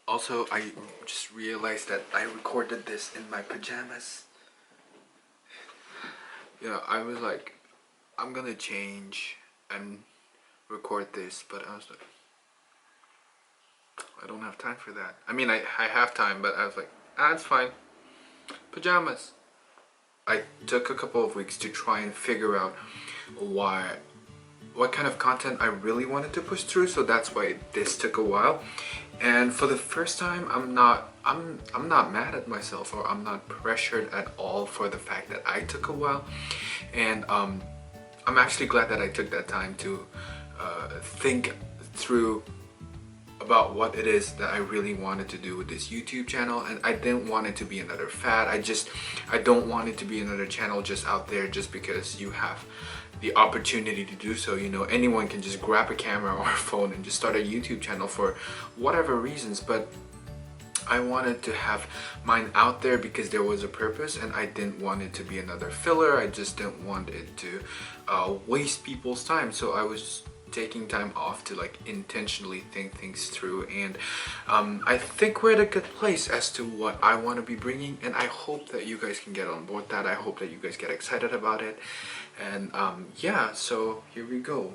Also, I just realized that I recorded this in my pajamas. Yeah, I was like, I'm gonna change and record this, but I was like, I don't have time for that. I mean, I have time, but I was like, it's fine. Pajamas. I took a couple of weeks to try and figure out what kind of content I really wanted to push through, so that's why this took a while. And for the first time, I'm not mad at myself, or I'm not pressured at all for the fact that I took a while. And I'm actually glad that I took that time to think through about what it is that I really wanted to do with this YouTube channel. And I didn't want it to be another fad. I don't want it to be another channel just out there just because you have the opportunity to do so. You know, anyone can just grab a camera or a phone and just start a YouTube channel for whatever reasons, but I wanted to have mine out there because there was a purpose, and I didn't want it to be another filler. I just didn't want it to waste people's time. So I was taking time off to like intentionally think things through, and I think we're at a good place as to what I want to be bringing, and I hope that you guys can get on board that. I hope that you guys get excited about it, and yeah, so here we go.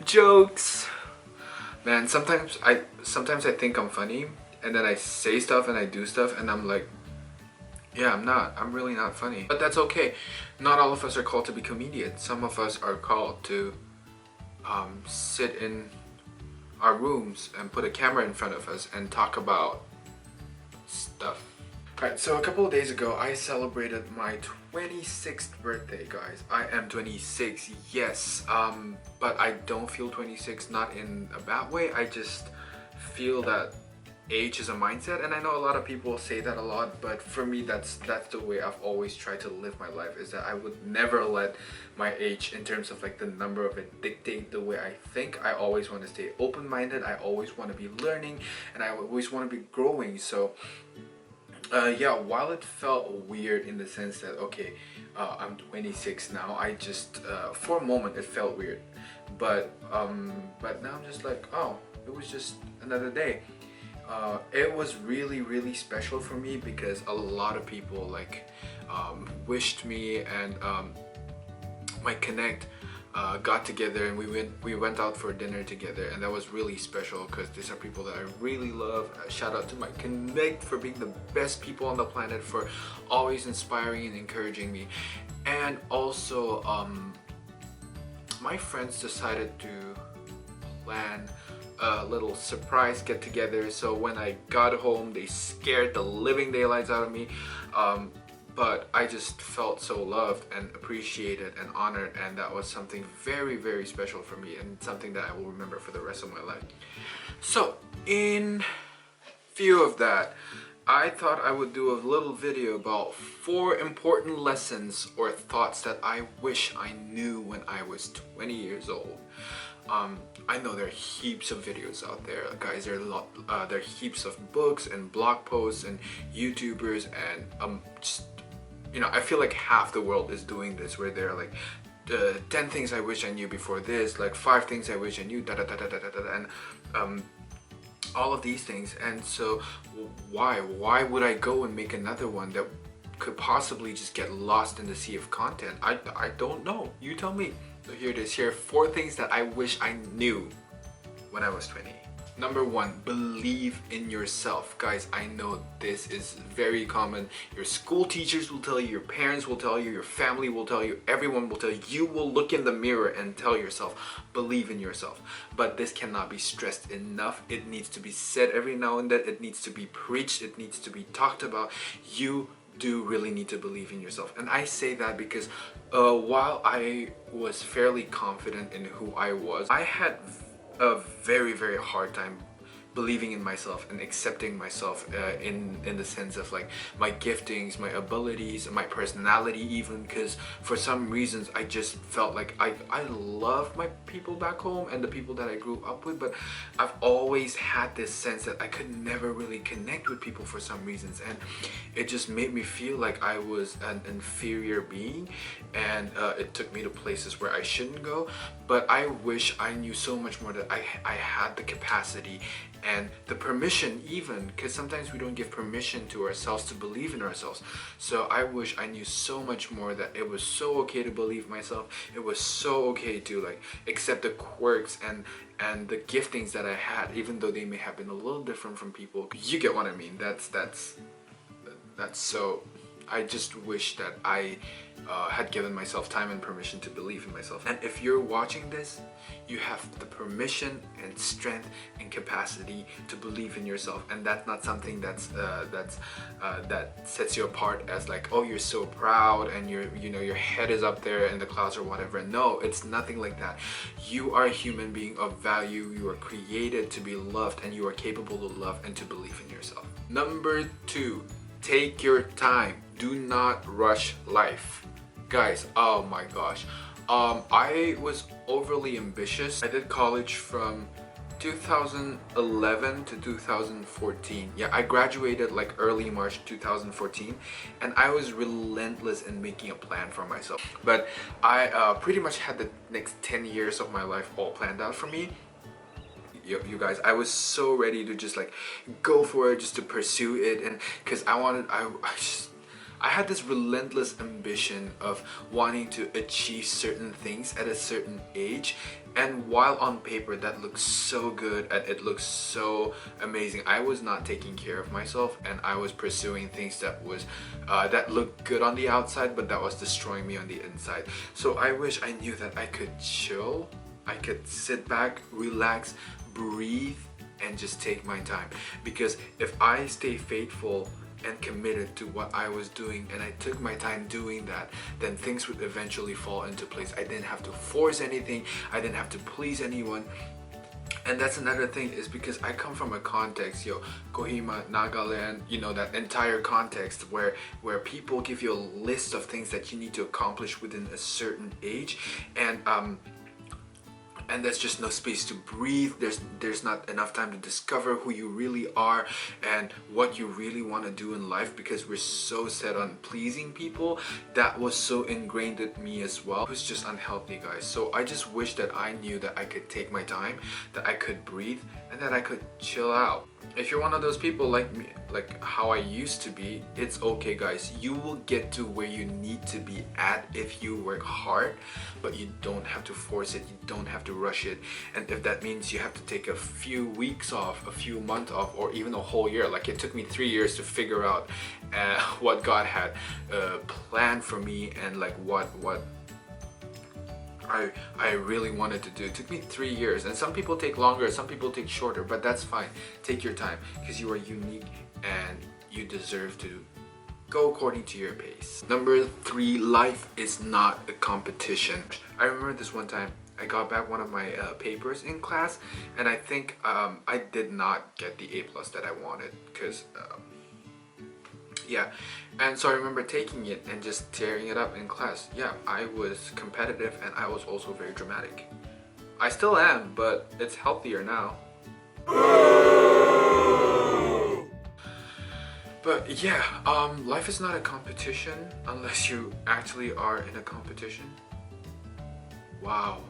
Jokes. Man, sometimes I think I'm funny, and then I say stuff and I do stuff and I'm like, yeah, I'm really not funny. But that's okay. Not all of us are called to be comedians. Some of us are called to sit in our rooms and put a camera in front of us and talk about stuff. Alright, so a couple of days ago I celebrated my 26th birthday, guys. I am 26, yes, but I don't feel 26, not in a bad way. I just feel that age is a mindset, and I know a lot of people say that a lot, but for me that's the way I've always tried to live my life, is that I would never let my age, in terms of like the number of it, dictate the way I think. I always want to stay open-minded, I always want to be learning, and I always want to be growing. So yeah, while it felt weird in the sense that, okay, I'm 26 now, I just for a moment it felt weird, but now I'm just like, oh, it was just another day. It was really special for me because a lot of people like wished me, and my connect got together, and we went out for dinner together, and that was really special because these are people that I really love. Shout out to my connect for being the best people on the planet, for always inspiring and encouraging me. And also my friends decided to plan a little surprise get together. So when I got home, they scared the living daylights out of me, but I just felt so loved and appreciated and honored, and that was something very special for me, and something that I will remember for the rest of my life. So in view of that, I thought I would do a little video about 4 important lessons or thoughts that I wish I knew when I was 20 years old. I know there are heaps of videos out there, guys. There are heaps of books and blog posts and YouTubers, and just, you know, I feel like half the world is doing this, where they're like 10 things I wish I knew before this, like 5 things I wish I knew, and all of these things. And so why would I go and make another one that could possibly just get lost in the sea of content? I don't know, you tell me. So here it is. Here are 4 things that I wish I knew when I was 20. Number 1, believe in yourself. Guys, I know this is very common. Your school teachers will tell you, your parents will tell you, your family will tell you, everyone will tell you. You will look in the mirror and tell yourself, believe in yourself. But this cannot be stressed enough. It needs to be said every now and then. It needs to be preached. It needs to be talked about. You do really need to believe in yourself. And I say that because while I was fairly confident in who I was, I had a very hard time believing in myself and accepting myself in the sense of like my giftings, my abilities, my personality even, because for some reasons I just felt like I love my people back home and the people that I grew up with, but I've always had this sense that I could never really connect with people for some reasons, and it just made me feel like I was an inferior being, and it took me to places where I shouldn't go. But I wish I knew so much more, that I had the capacity and the permission even, because sometimes we don't give permission to ourselves to believe in ourselves. So I wish I knew so much more, that it was so okay to believe myself. It was so okay to like accept the quirks and the giftings that I had, even though they may have been a little different from people. You get what I mean. That's so, I just wish that I had given myself time and permission to believe in myself. And if you're watching this, you have the permission and strength and capacity to believe in yourself, and that's not something that sets you apart as like, oh, you're so proud and your head is up there in the clouds or whatever. No, it's nothing like that. You are a human being of value. You are created to be loved, and you are capable to love and to believe in yourself. Number 2, take your time. Do not rush life. Guys, oh my gosh. I was overly ambitious. I did college from 2011 to 2014. Yeah, I graduated like early March 2014, and I was relentless in making a plan for myself. But I pretty much had the next 10 years of my life all planned out for me. You guys, I was so ready to just like go for it, just to pursue it, and because I had this relentless ambition of wanting to achieve certain things at a certain age, and while on paper that looks so good and it looks so amazing, I was not taking care of myself, and I was pursuing things that was that looked good on the outside, but that was destroying me on the inside. So I wish I knew that I could chill, I could sit back, relax, breathe, and just take my time. Because if I stay faithful and committed to what I was doing, and I took my time doing that, then things would eventually fall into place. I didn't have to force anything, I didn't have to please anyone. And that's another thing, is because I come from a context, Kohima, Nagaland, that entire context where people give you a list of things that you need to accomplish within a certain age, and there's just no space to breathe. There's not enough time to discover who you really are and what you really want to do in life, because we're so set on pleasing people. That was so ingrained in me as well. It was just unhealthy, guys. So I just wish that I knew that I could take my time, that I could breathe, and that I could chill out. If you're one of those people like me, like how I used to be, it's okay, guys. You will get to where you need to be at if you work hard, but you don't have to force it, you don't have to rush it. And if that means you have to take a few weeks off, a few months off, or even a whole year, like it took me 3 years to figure out what God had planned for me, and like what I really wanted to do. It took me 3 years, and some people take longer, some people take shorter, but that's fine. Take your time, because you are unique and you deserve to go according to your pace. Number 3, life is not a competition. I remember this one time, I got back one of my papers in class, and I think I did not get the A+ that I wanted, because yeah, and so I remember taking it and just tearing it up in class. Yeah, I was competitive, and I was also very dramatic. I still am, but it's healthier now. But yeah, life is not a competition unless you actually are in a competition. Wow,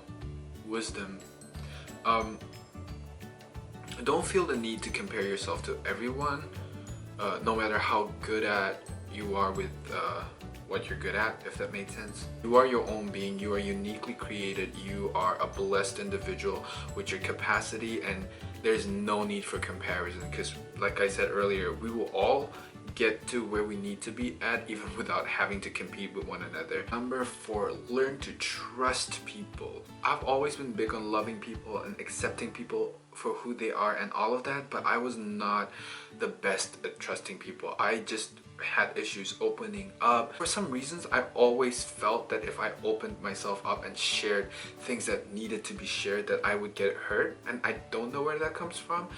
wisdom. Don't feel the need to compare yourself to everyone. No matter how good at you are with what you're good at, if that makes sense. You are your own being, you are uniquely created, you are a blessed individual with your capacity, and there's no need for comparison, because like I said earlier, we will all get to where we need to be at, even without having to compete with one another. Number 4, learn to trust people. I've always been big on loving people and accepting people for who they are and all of that, but I was not the best at trusting people. I just had issues opening up. For some reasons, I always felt that if I opened myself up and shared things that needed to be shared, that I would get hurt. And I don't know where that comes from,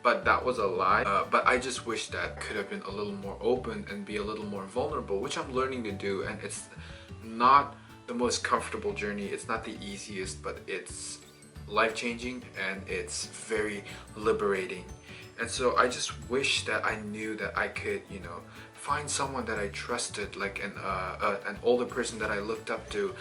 but that was a lie. But I just wish that I could have been a little more open and be a little more vulnerable, which I'm learning to do. And it's not the most comfortable journey. It's not the easiest, but it's life-changing and it's very liberating. And so I just wish that I knew that I could, you know, find someone that I trusted, like an older person that I looked up to,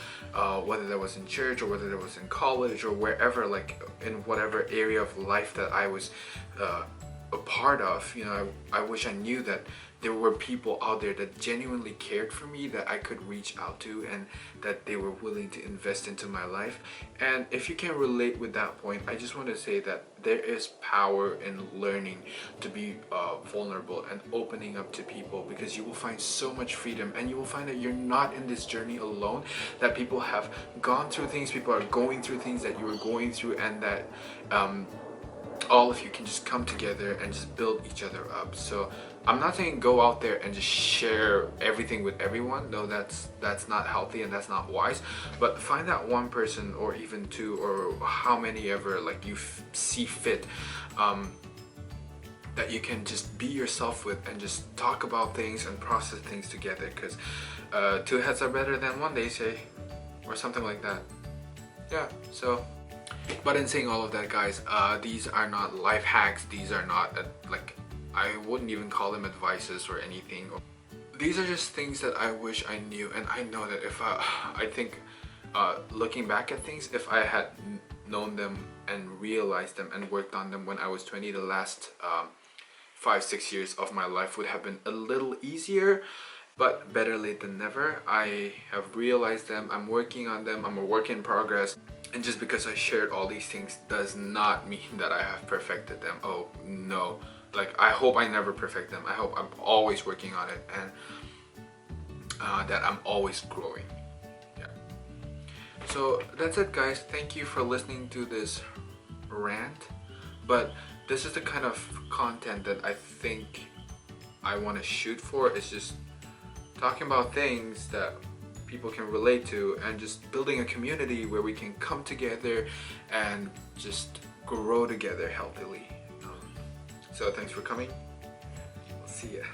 whether that was in church or whether that was in college or wherever, like in whatever area of life that I was a part of. You know, I wish I knew that there were people out there that genuinely cared for me, that I could reach out to, and that they were willing to invest into my life. And if you can relate with that point, I just want to say that there is power in learning to be vulnerable and opening up to people, because you will find so much freedom, and you will find that you're not in this journey alone, that people have gone through things, people are going through things that you were going through, and that all of you can just come together and just build each other up. So I'm not saying go out there and just share everything with everyone. No, that's not healthy and that's not wise. But find that one person, or even two, or how many ever like you see fit, that you can just be yourself with and just talk about things and process things together. Because two heads are better than one, they say, or something like that. Yeah. So. But in saying all of that, guys, these are not life hacks. These are not like, I wouldn't even call them advices or anything. These are just things that I wish I knew. And I know that if I think looking back at things, if I had known them and realized them and worked on them when I was 20, the last 5-6 years of my life would have been a little easier. But better late than never. I have realized them, I'm working on them, I'm a work in progress. And just because I shared all these things does not mean that I have perfected them. Oh no, like I hope I never perfect them. I hope I'm always working on it, and that I'm always growing. Yeah. So that's it, guys. Thank you for listening to this rant. But this is the kind of content that I think I want to shoot for. It's just talking about things that people can relate to, and just building a community where we can come together and just grow together healthily. So thanks for coming. See ya.